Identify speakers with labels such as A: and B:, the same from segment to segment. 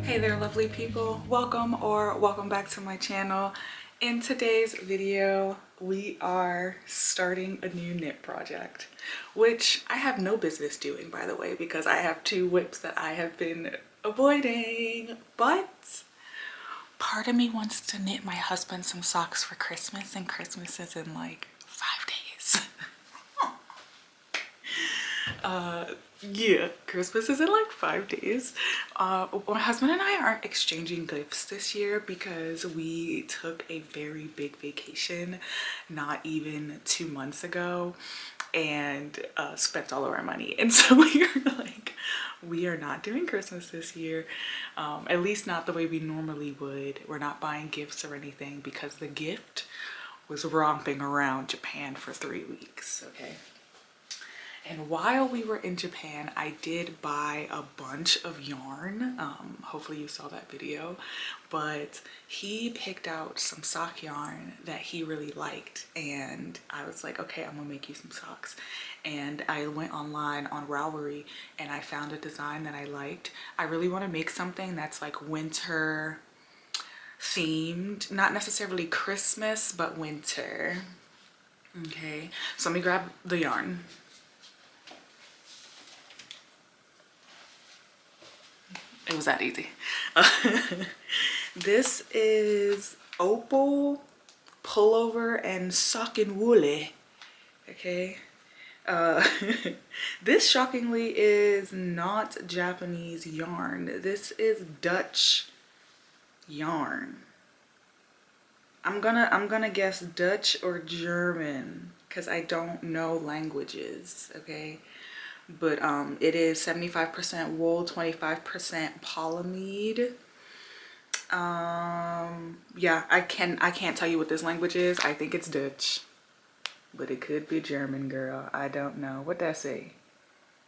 A: Hey there, lovely people. Welcome back to my channel. In today's video, we are starting a new knit project, which I have no business doing, by the way, because I have two whips that I have been avoiding. But part of me wants to knit my husband some socks for Christmas, and Christmas is in like 5 days. Yeah, Christmas is in like 5 days. My husband and I aren't exchanging gifts this year because we took a very big vacation not even 2 months ago and spent all of our money. And so we are not doing Christmas this year, at least not the way we normally would. We're not buying gifts or anything because the gift was romping around Japan for 3 weeks, okay? And while we were in Japan, I did buy a bunch of yarn. Hopefully you saw that video. But he picked out some sock yarn that he really liked. And I was like, okay, I'm gonna make you some socks. And I went online on Ravelry and I found a design that I liked. I really want to make something that's like winter themed. Not necessarily Christmas, but winter. Okay, so let me grab the yarn. It was that easy. This is opal, pullover, and socken woolly. Okay. This shockingly is not Japanese yarn. This is Dutch yarn. I'm gonna guess Dutch or German because I don't know languages. Okay. But it is 75% wool, 25% polyamide. Yeah, I can't tell you what this language is. I think it's Dutch, but it could be German, girl. I don't know. What that say?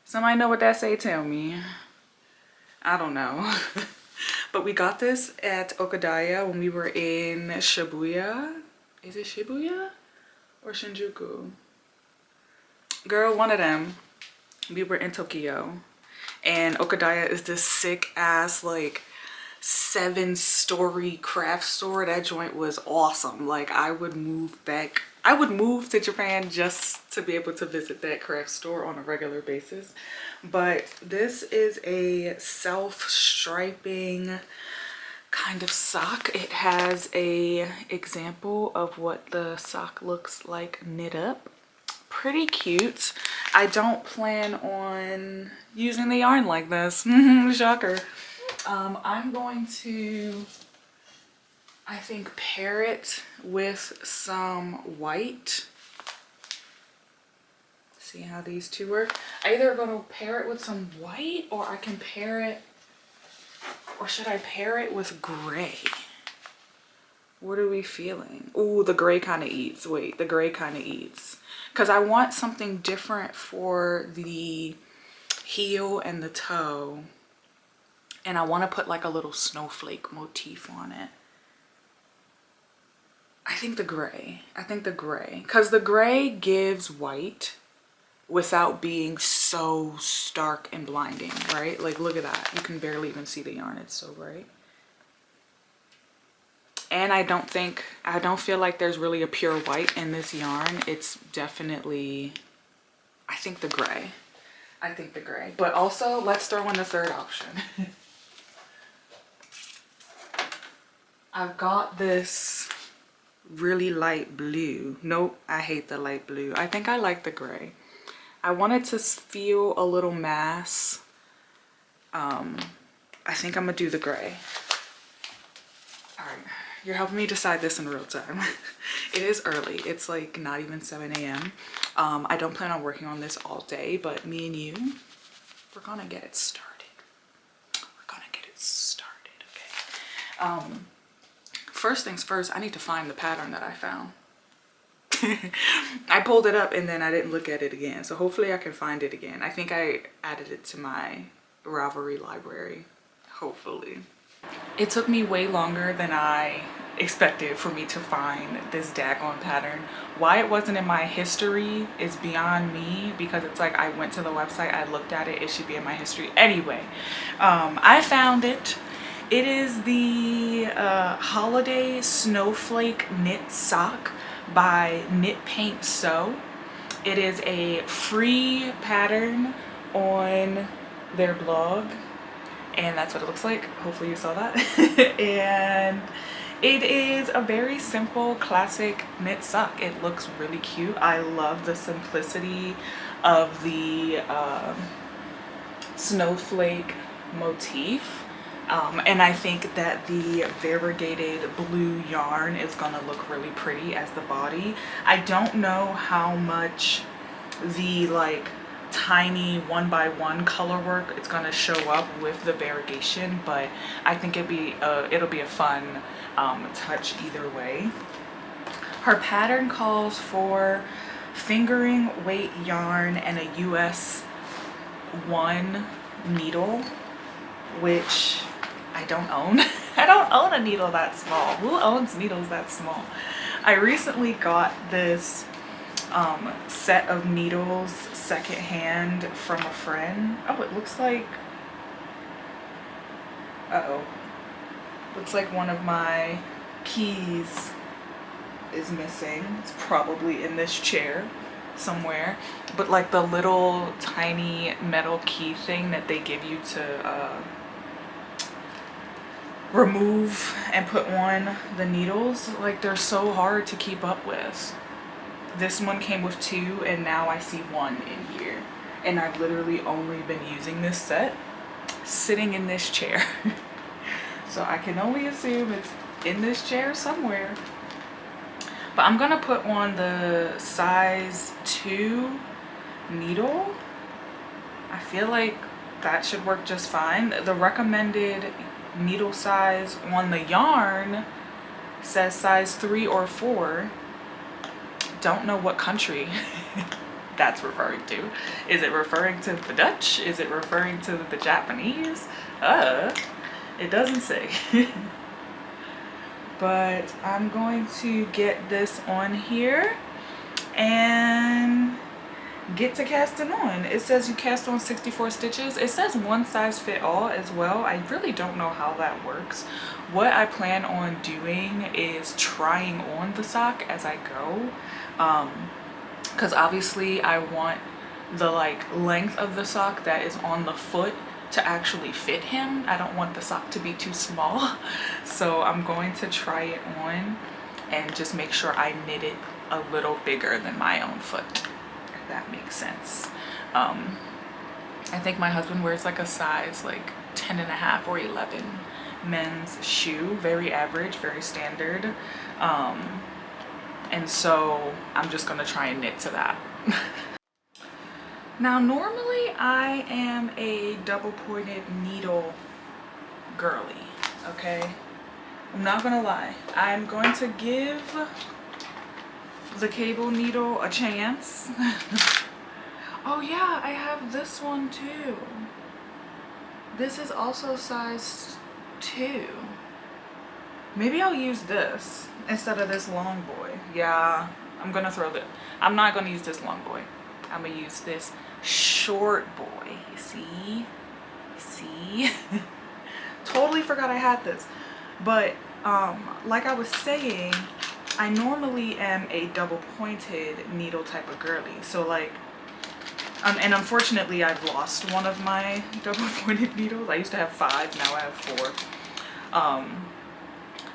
A: Somebody know what that say? Tell me. I don't know. But we got this at Okadaya when we were in Shibuya. Is it Shibuya or Shinjuku? Girl, one of them. We were in Tokyo, and Okadaya is this sick ass like 7-story craft store. That joint was awesome. Like I would move to Japan just to be able to visit that craft store on a regular basis. But this is a self-striping kind of sock. It has a example of what the sock looks like knit up. Pretty cute. I don't plan on using the yarn like this. Shocker. I'm going to, I think, pair it with some white. See how these two work? I either going to pair it with some white, or I can pair it, or should I pair it with gray? What are we feeling? Ooh, the gray kind of eats. Wait, the gray kind of eats. Because I want something different for the heel and the toe. And I want to put like a little snowflake motif on it. I think the gray. Because the gray gives white without being so stark and blinding, right? Like, look at that. You can barely even see the yarn. It's so bright. And I don't feel like there's really a pure white in this yarn. It's definitely, I think the gray. But also, let's throw in the third option. I've got this really light blue. Nope, I hate the light blue. I think I like the gray. I wanted to feel a little mass. I think I'm gonna do the gray. All right. You're helping me decide this in real time. It is early. It's like not even 7 a.m. I don't plan on working on this all day, but me and you, we're gonna get it started. Okay. First things first, I need to find the pattern that I found. I pulled it up and then I didn't look at it again. So hopefully I can find it again. I think I added it to my Ravelry library, hopefully. It took me way longer than I expected for me to find this daggone pattern. Why it wasn't in my history is beyond me, because it's like I went to the website, I looked at it, it should be in my history. Anyway, I found it It is the Holiday Snowflake Knit Sock by Knit Paint Sew. It is a free pattern on their blog, and that's what it looks like. Hopefully you saw that. And it is a very simple classic knit sock. It looks really cute. I love the simplicity of the snowflake motif. And I think that the variegated blue yarn is gonna look really pretty as the body. I don't know how much the like tiny 1x1 color work it's gonna show up with the variegation, but I think it'll be a fun touch either way. Her pattern calls for fingering weight yarn and a US 1 needle, which I don't own. I don't own a needle that small. Who owns needles that small? I recently got this set of needles secondhand from a friend. Oh, it looks like, looks like one of my keys is missing. It's probably in this chair somewhere, but like the little tiny metal key thing that they give you to remove and put on the needles, like they're so hard to keep up with. This one came with 2 and now I see 1 in here, and I've literally only been using this set sitting in this chair. So I can only assume it's in this chair somewhere. But I'm gonna put on the size 2 needle. I feel like that should work just fine. The recommended needle size on the yarn says size 3 or 4. Don't know what country that's referring to. Is it referring to the Dutch? Is it referring to the Japanese? It doesn't say. But I'm going to get this on here and get to casting on. It says you cast on 64 stitches. It says one size fit all as well. I really don't know how that works. What I plan on doing is trying on the sock as I go, because obviously I want the like length of the sock that is on the foot to actually fit him. I don't want the sock to be too small. So I'm going to try it on and just make sure I knit it a little bigger than my own foot, if that makes sense. I think my husband wears like a size like 10.5 or 11 men's shoe, very average, very standard. And so I'm just gonna try and knit to that. Now, normally I am a double pointed needle girly, okay? I'm not gonna lie. I'm going to give the cable needle a chance. Oh yeah, I have this one too. This is also size 2. Maybe I'll use this instead of this long boy. Yeah, I'm gonna I'm not gonna use this long boy. I'm gonna use this short boy. You see? Totally forgot I had this. But like I was saying, I normally am a double pointed needle type of girly. So like, and unfortunately I've lost one of my double pointed needles. I used to have 5, now I have 4.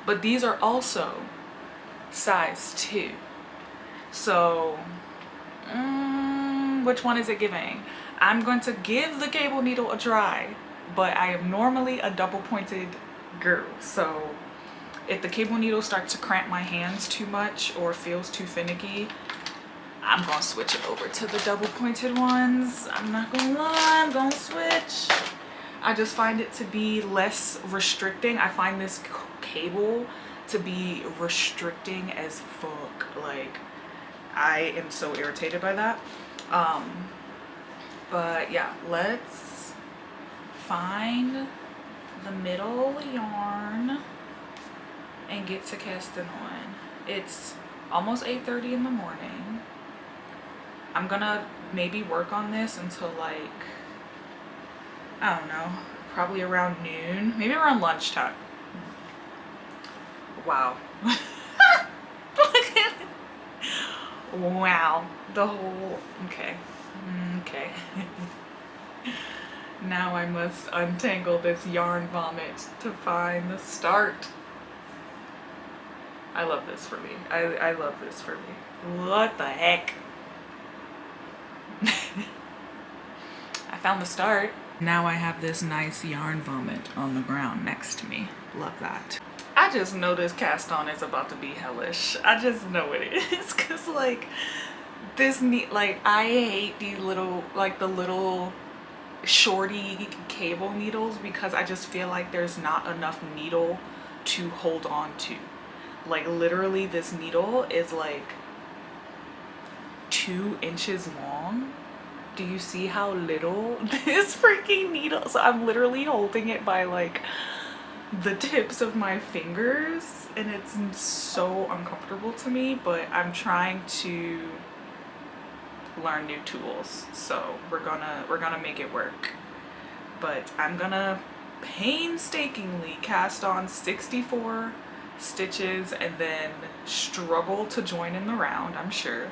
A: But these are also size 2. So which one is it giving? I'm going to give the cable needle a try, but I am normally a double pointed girl. So if the cable needle starts to cramp my hands too much or feels too finicky, I'm gonna switch it over to the double pointed ones. I'm not gonna lie, I'm gonna switch. I just find it to be less restricting. I find this cable to be restricting as fuck. Like, I am so irritated by that. But yeah, let's find the middle yarn and get to casting on. It's almost 8:30 in the morning. I'm gonna maybe work on this until like, I don't know, probably around noon, maybe around lunchtime. Wow. Wow. The whole, okay. Okay. Now I must untangle this yarn vomit to find the start. I love this for me. I love this for me. What the heck? I found the start. Now I have this nice yarn vomit on the ground next to me. Love that. I just know this cast on is about to be hellish. I just know it is, cause like this like I hate these little, like the little shorty cable needles, because I just feel like there's not enough needle to hold on to. Like literally this needle is like 2 inches long. Do you see how little this freaking needle? So I'm literally holding it by like the tips of my fingers, and it's so uncomfortable to me, but I'm trying to learn new tools, so we're gonna make it work. But I'm gonna painstakingly cast on 64 stitches and then struggle to join in the round, I'm sure.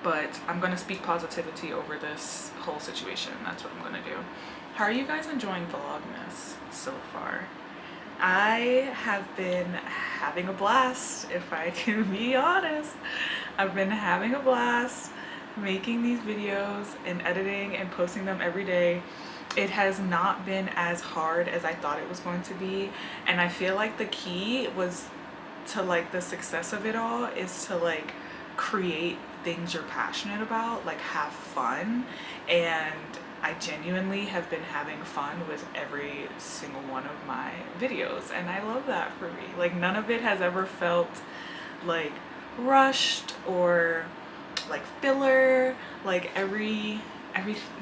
A: But I'm gonna speak positivity over this whole situation. That's what I'm gonna do. How are you guys enjoying Vlogmas so far? I have been having a blast, if I can be honest. I've been having a blast making these videos and editing and posting them every day. It has not been as hard as I thought it was going to be, and I feel like the key was to like the success of it all is to like create things you're passionate about, like have fun. And I genuinely have been having fun with every single one of my videos, and I love that for me. Like none of it has ever felt like rushed or like filler. Like every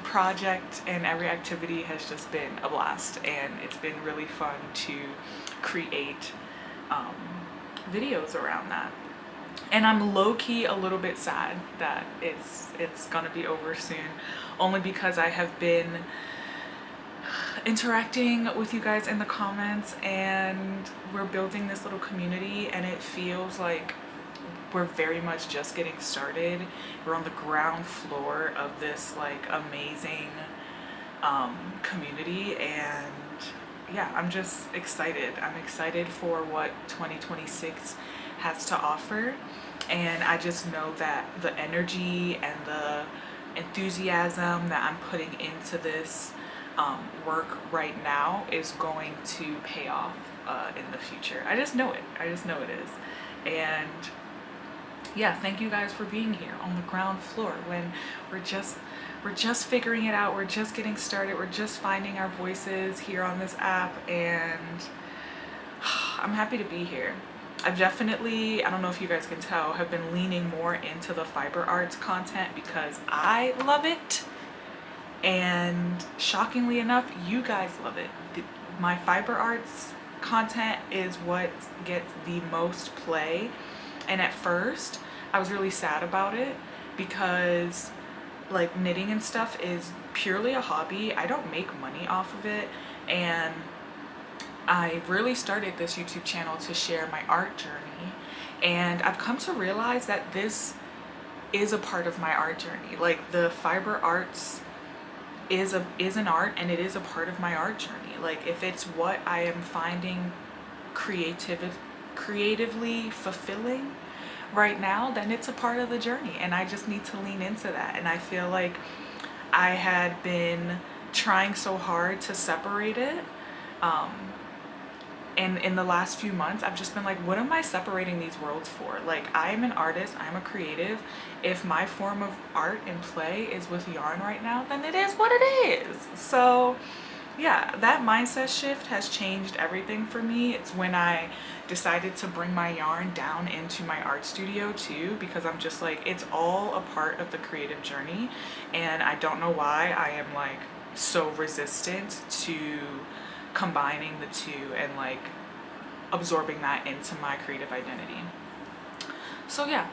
A: project and every activity has just been a blast, and it's been really fun to create videos around that. And I'm low-key a little bit sad that it's gonna be over soon, only because I have been interacting with you guys in the comments, and we're building this little community, and it feels like we're very much just getting started. We're on the ground floor of this like amazing community, and yeah, I'm just excited. I'm excited for what 2026 has to offer, and I just know that the energy and the enthusiasm that I'm putting into this work right now is going to pay off in the future. I just know it. I just know it is. And yeah, thank you guys for being here on the ground floor when we're just figuring it out. We're just getting started. We're just finding our voices here on this app, and I'm happy to be here. I've definitely, I don't know if you guys can tell, have been leaning more into the fiber arts content because I love it, and shockingly enough, you guys love it. My fiber arts content is what gets the most play, and at first I was really sad about it because like knitting and stuff is purely a hobby. I don't make money off of it, and I really started this YouTube channel to share my art journey, and I've come to realize that this is a part of my art journey. Like the fiber arts is an art, and it is a part of my art journey. Like if it's what I am finding creatively fulfilling right now, then it's a part of the journey, and I just need to lean into that. And I feel like I had been trying so hard to separate it, and in the last few months I've just been like, what am I separating these worlds for? Like I'm an artist, I'm a creative. If my form of art and play is with yarn right now, then it is what it is. So yeah, that mindset shift has changed everything for me. It's when I decided to bring my yarn down into my art studio too, because I'm just like, it's all a part of the creative journey, and I don't know why I am like so resistant to combining the two and like absorbing that into my creative identity. So yeah,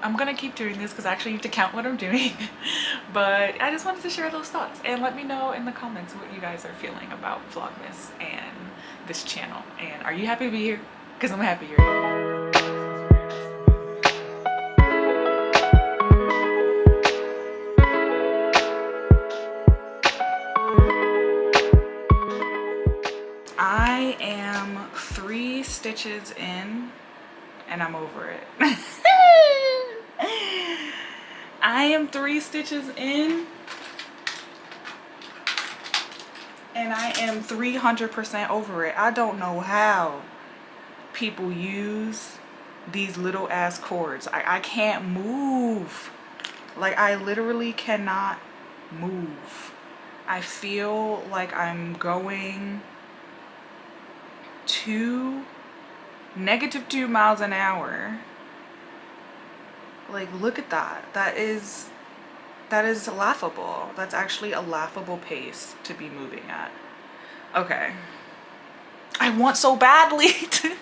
A: I'm gonna keep doing this because I actually need to count what I'm doing. But I just wanted to share those thoughts, and let me know in the comments what you guys are feeling about Vlogmas and this channel. And are you happy to be here? Because I'm happy you're here. I am 3 stitches in and I'm over it. I am 3 stitches in and I am 300% over it. I don't know how people use these little ass cords. I can't move. Like, I literally cannot move. I feel like I'm going -2 miles an hour. Like, look at that. That is laughable. That's actually a laughable pace to be moving at. Okay. I want so badly to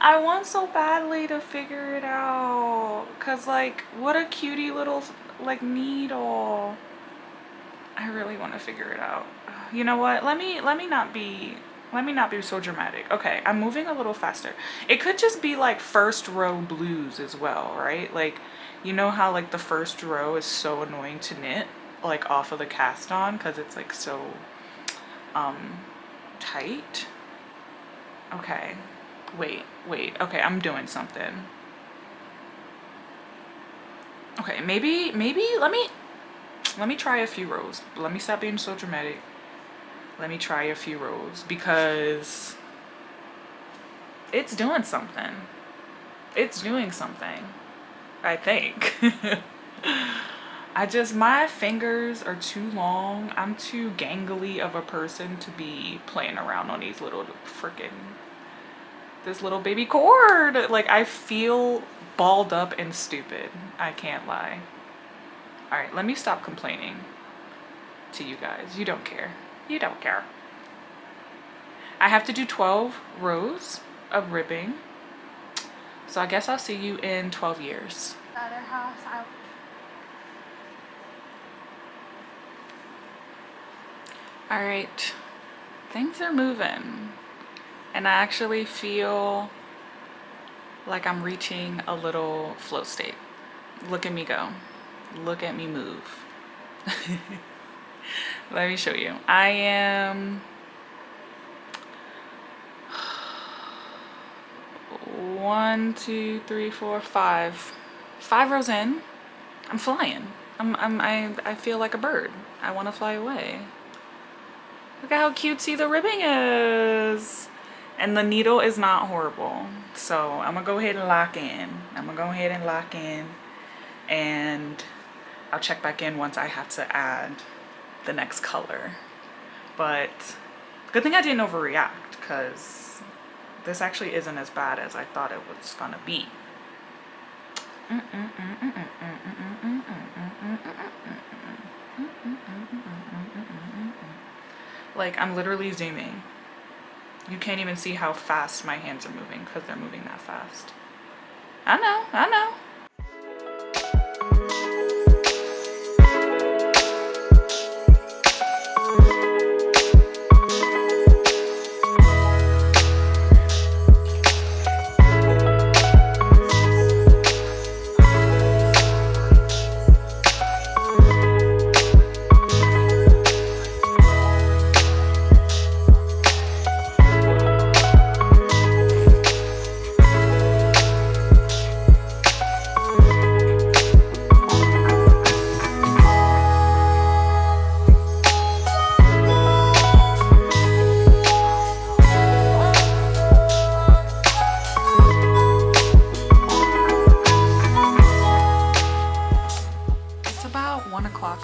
A: I want so badly to figure it out. Cause like, what a cutie little like needle. I really want to figure it out. You know what? Let me not be so dramatic. Okay, I'm moving a little faster. It could just be like first row blues as well, right? Like, you know how like the first row is so annoying to knit, like off of the cast on, because it's like so tight. Okay, wait, okay, I'm doing something. Okay, maybe let me try a few rows. Let me stop being so dramatic. Let me try a few rows because it's doing something. It's doing something, I think. My fingers are too long. I'm too gangly of a person to be playing around on these little this little baby cord. Like, I feel balled up and stupid. I can't lie. All right, let me stop complaining to you guys. You don't care. You don't care. I have to do 12 rows of ribbing. So I guess I'll see you in 12 years. The other house, all right, things are moving. And I actually feel like I'm reaching a little flow state. Look at me go. Look at me move. Let me show you. I am 1, 2, 3, 4, 5 rows in. I'm flying. I feel like a bird. I want to fly away. Look at how cutesy the ribbing is. And the needle is not horrible. So I'm gonna go ahead and lock in. And I'll check back in once I have to add the next color. But good thing I didn't overreact, because this actually isn't as bad as I thought it was gonna be. Like, I'm literally zooming. You can't even see how fast my hands are moving because they're moving that fast. I know.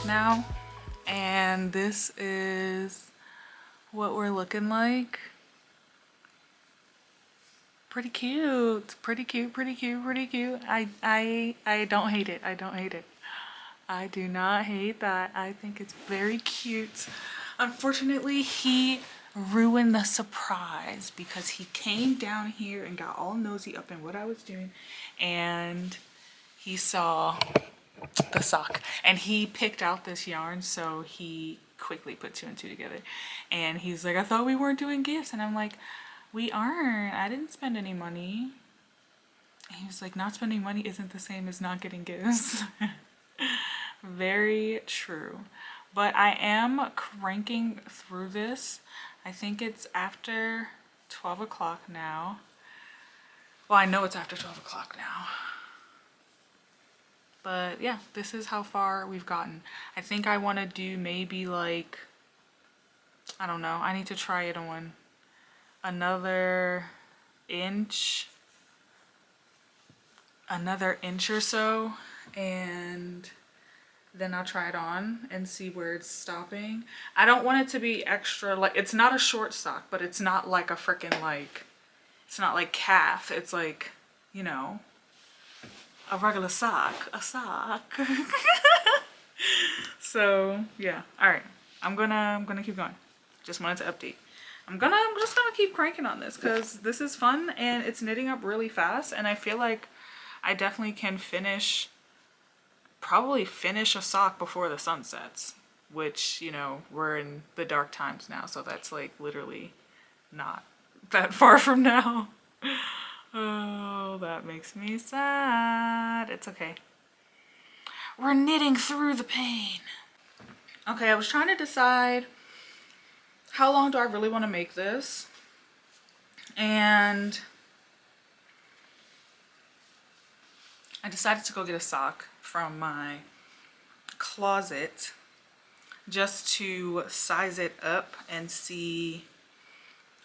A: Now, and this is what we're looking like. Pretty cute. I don't hate it. I do not hate that. I think it's very cute. Unfortunately, he ruined the surprise because he came down here and got all nosy up in what I was doing, and he saw the sock and he picked out this yarn, so he quickly put two and two together. And he's like, I thought we weren't doing gifts. And I'm like, we aren't. I didn't spend any money. And he was like, not spending money isn't the same as not getting gifts. Very true. But I am cranking through this. I think it's after 12 o'clock now. Well, I know it's after 12 o'clock now. But yeah, this is how far we've gotten. I think I want to do maybe like, I don't know. I need to try it on another inch or so, and then I'll try it on and see where it's stopping. I don't want it to be extra, like, it's not a short sock, but it's not like a freaking, like, it's not like calf. It's like, you know, a regular sock, a sock. So yeah, all right, I'm gonna keep going. Just wanted to update. I'm just gonna keep cranking on this because this is fun and it's knitting up really fast, and I feel like I definitely can probably finish a sock before the sun sets, which, you know, we're in the dark times now, so that's like literally not that far from now. Oh, that makes me sad. It's okay. We're knitting through the pain. Okay, I was trying to decide how long do I really want to make this, and I decided to go get a sock from my closet just to size it up and see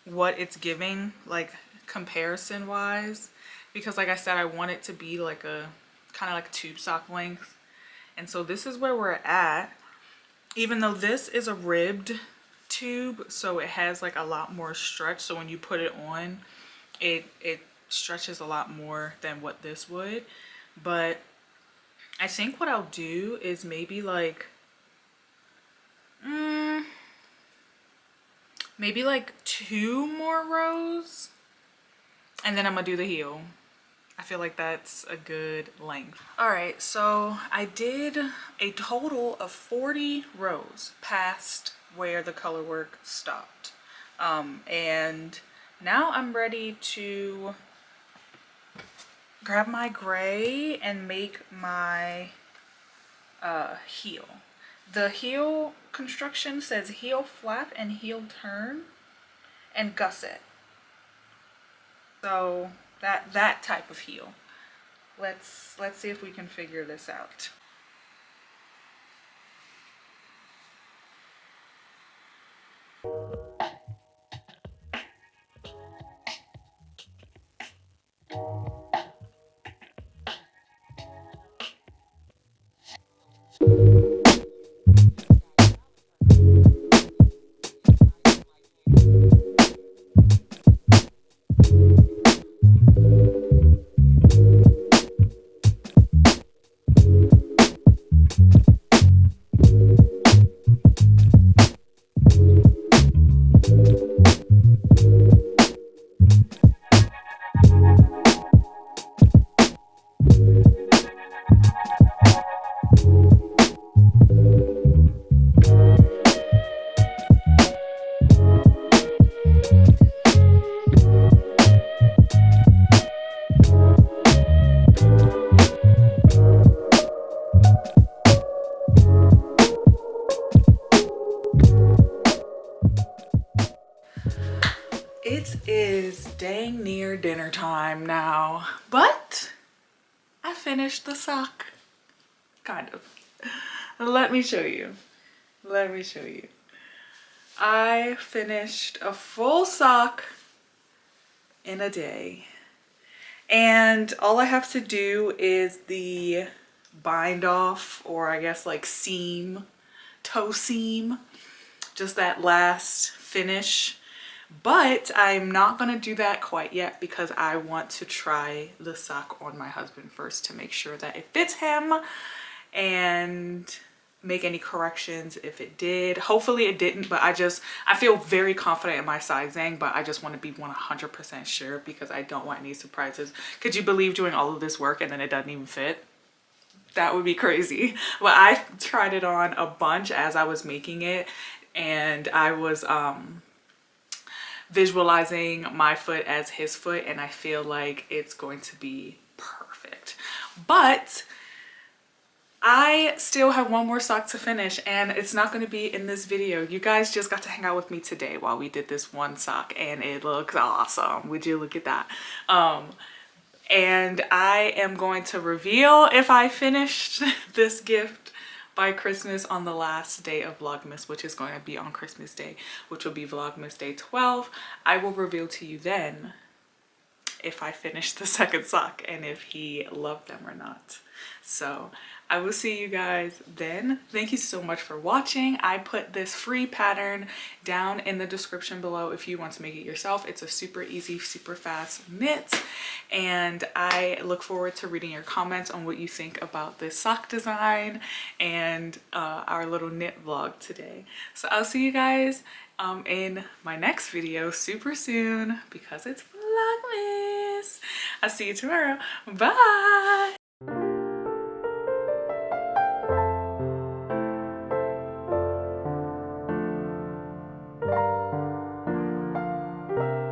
A: what it's giving, like comparison wise, because like I said, I want it to be like a kind of like tube sock length. And so this is where we're at, even though this is a ribbed tube, so it has like a lot more stretch, so when you put it on, it stretches a lot more than what this would. But I think what I'll do is maybe like maybe like 2 more rows, and then I'm gonna do the heel. I feel like that's a good length. All right, so I did a total of 40 rows past where the color work stopped. And now I'm ready to grab my gray and make my heel. The heel construction says heel flap and heel turn and gusset. So that type of heel. Let's see if we can figure this out. It is dang near dinner time now, but I finished the sock. Kind of. Let me show you. Let me show you. I finished a full sock in a day. And all I have to do is the bind off, or I guess like seam, toe seam, just that last finish. But I'm not gonna do that quite yet because I want to try the sock on my husband first to make sure that it fits him and make any corrections if it did. Hopefully it didn't, but I feel very confident in my sizing, but I just want to be 100% sure because I don't want any surprises. Could you believe doing all of this work and then it doesn't even fit? That would be crazy. Well, I tried it on a bunch as I was making it, and I was visualizing my foot as his foot, and I feel like it's going to be perfect. But I still have one more sock to finish, and it's not going to be in this video. You guys just got to hang out with me today while we did this one sock, and it looks awesome. Would you look at that? And I am going to reveal if I finished this gift by Christmas on the last day of Vlogmas, which is going to be on Christmas Day, which will be Vlogmas Day 12. I will reveal to you then if I finished the second sock and if he loved them or not. So I will see you guys then. Thank you so much for watching. I put this free pattern down in the description below if you want to make it yourself. It's a super easy, super fast knit, and I look forward to reading your comments on what you think about this sock design and our little knit vlog today. So I'll see you guys in my next video super soon because it's Vlogmas. I'll see you tomorrow. Bye.